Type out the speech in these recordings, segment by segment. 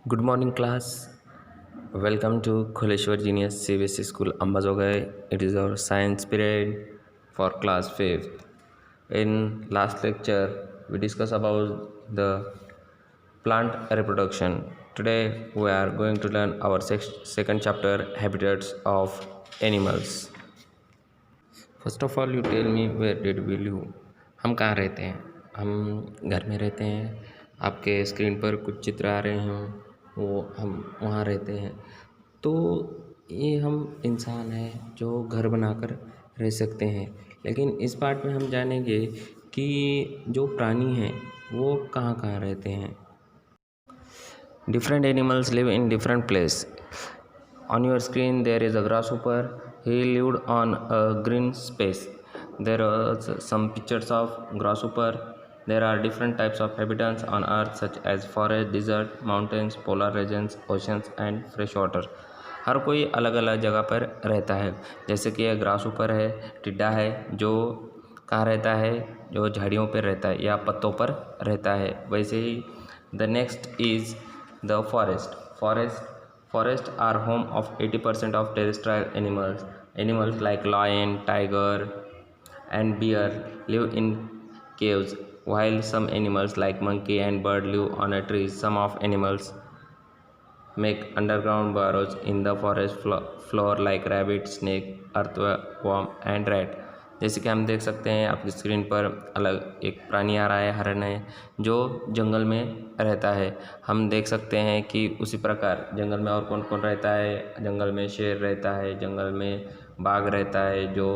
Good morning, class. Welcome to Kholeshwar Genius CBSE School, Ambazogai. It is our science period for class 5th. In last lecture, we discussed about the plant reproduction. Today, we are going to learn our second chapter, habitats of animals. First of all you tell me where did we live. हम कहाँ रहते हैं? हम घर में रहते हैं। आपके स्क्रीन पर कुछ चित्र आ रहे हैं, वो हम वहाँ रहते हैं। तो ये हम इंसान हैं जो घर बनाकर रह सकते हैं। लेकिन इस पार्ट में हम जानेंगे कि जो प्राणी हैं वो कहाँ कहाँ रहते हैं। Different animals live in different place. On your screen there is a grasshopper. He lived on a green space. There are some pictures of grasshopper. There are different types of habitats on earth such as forest, desert, mountains, polar regions, oceans and fresh water. हर कोई अलग अलग जगह पर रहता है। जैसे कि यह ग्रासहॉपर है, टिड्डा है, जो कहाँ रहता है, जो झाड़ियों पर रहता है या पत्तों पर रहता है। वैसे ही the next is the forest Forests are home of 80% of terrestrial animals. Animals like lion, tiger, and bear live in caves, while some animals like monkey and bird live on a tree. Some of animals make underground burrows in the forest floor like rabbit, snake, earthworm, and rat. जैसे कि हम देख सकते हैं आपकी screen पर अलग एक प्राणी आ रहा है, हरण है, जो जंगल में रहता है। हम देख सकते हैं कि उसी प्रकार जंगल में और कौन कौन रहता है। जंगल में शेर रहता है, जंगल में बाघ रहता है जो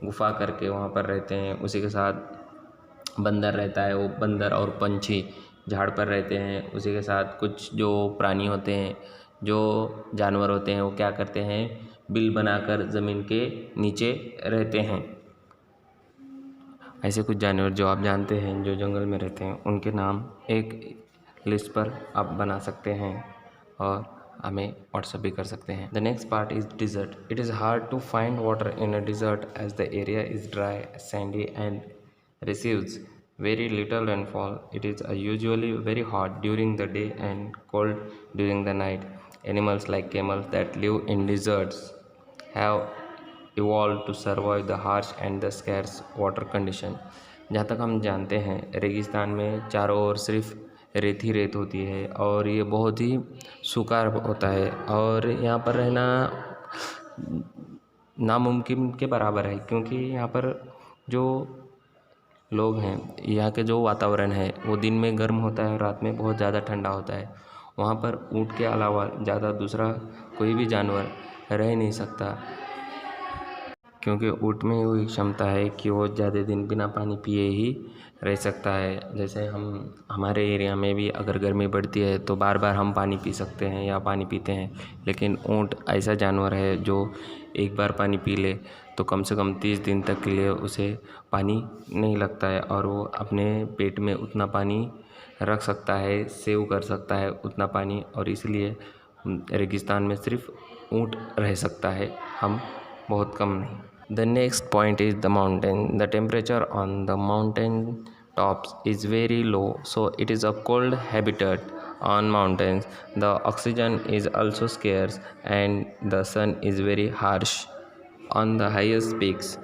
गुफा करके वहाँ पर रहते हैं। उसी के साथ बंदर रहता है, वो बंदर और पंछी झाड़ पर रहते हैं। उसी के साथ कुछ जो प्राणी होते हैं, जो जानवर होते हैं, वो क्या करते हैं, बिल बनाकर ज़मीन के नीचे रहते हैं। ऐसे कुछ जानवर जो आप जानते हैं जो जंगल में रहते हैं, उनके नाम एक लिस्ट पर आप बना सकते हैं और हमें व्हाट्सएप भी कर सकते हैं। The next part is desert. It is hard to find water in a desert as the area is dry, sandy and receives very little rainfall. It is usually very hot during the day and cold during the night. Animals like camels that live in deserts have evolved to survive the harsh and the scarce water condition. जहाँ तक हम जानते हैं रेगिस्तान में चारों ओर सिर्फ रेत ही रेत होती है और ये बहुत ही सूखा होता है और यहाँ पर रहना नामुमकिन के बराबर है, क्योंकि यहाँ पर जो लोग हैं, यहाँ के जो वातावरण है वो दिन में गर्म होता है और रात में बहुत ज़्यादा ठंडा होता है। वहाँ पर ऊँट के अलावा ज़्यादा दूसरा कोई भी जानवर रह नहीं सकता, क्योंकि ऊँट में वही क्षमता है कि वो ज़्यादा दिन बिना पानी पिए ही रह सकता है। जैसे हमारे एरिया में भी अगर गर्मी बढ़ती है तो बार बार हम पानी पी सकते हैं या पानी पीते हैं, लेकिन ऊँट ऐसा जानवर है जो एक बार पानी पी ले तो कम से कम 30 दिन तक के लिए उसे पानी नहीं लगता है और वो अपने पेट में उतना पानी रख सकता है, सेव कर सकता है उतना पानी, और इसलिए रेगिस्तान में सिर्फ ऊँट रह सकता है, हम बहुत कम नहीं। The next point is the mountain. The temperature on the mountain tops is very low, so it is a cold habitat. On mountains, the oxygen is also scarce and the sun is very harsh. On the highest peaks,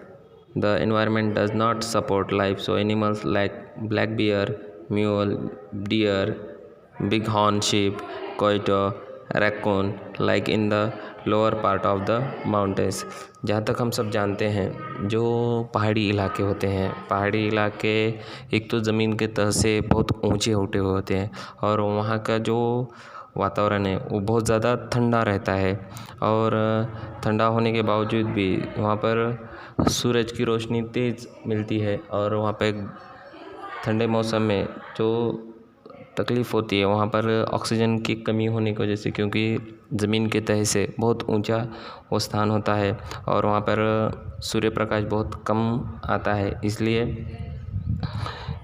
the environment does not support life, so animals like black bear, mule, deer, bighorn sheep, coyote, raccoon like in the lower part of the mountains. जहाँ तक हम सब जानते हैं जो पहाड़ी इलाके होते हैं, पहाड़ी इलाके एक तो ज़मीन के तह से बहुत ऊंचे उठे हुए होते हैं और वहाँ का जो वातावरण है वो बहुत ज़्यादा ठंडा रहता है और ठंडा होने के बावजूद भी वहाँ पर सूरज की रोशनी तेज़ मिलती है और वहाँ पर ठंडे मौसम में जो तकलीफ़ होती है वहाँ पर ऑक्सीजन की कमी होने की वजह से, क्योंकि ज़मीन के तह से बहुत ऊंचा वो स्थान होता है और वहाँ पर सूर्य प्रकाश बहुत कम आता है, इसलिए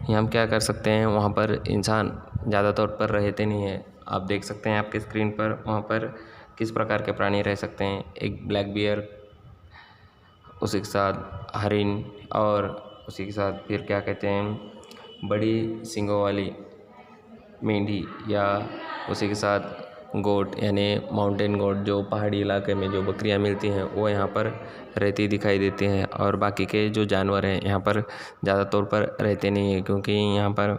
हम क्या कर सकते हैं, वहाँ पर इंसान ज़्यादा तौर पर रहते नहीं हैं। आप देख सकते हैं आपके स्क्रीन पर वहाँ पर किस प्रकार के प्राणी रह सकते हैं। एक ब्लैक बियर, उसी के साथ हरिन और उसी के साथ फिर क्या कहते हैं बड़ी सींगों वाली मेंढी, या उसी के साथ गोट यानी माउंटेन गोट, जो पहाड़ी इलाके में जो बकरियां मिलती हैं वो यहाँ पर रहती दिखाई देती हैं। और बाकी के जो जानवर हैं यहाँ पर ज़्यादा तौर पर रहते नहीं हैं, क्योंकि यहाँ पर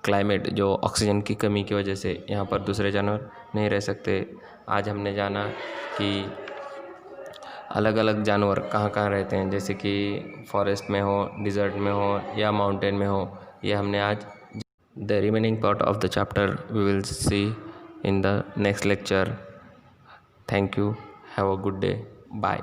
क्लाइमेट जो ऑक्सीजन की कमी की वजह से यहाँ पर दूसरे जानवर नहीं रह सकते। आज हमने जाना कि अलग अलग जानवर कहाँ कहाँ रहते हैं, जैसे कि फॉरेस्ट में हो, डिज़र्ट में हो या माउंटेन में हो, ये हमने आज। The remaining part of the chapter we will see in the next lecture. Thank you. Have a good day. Bye.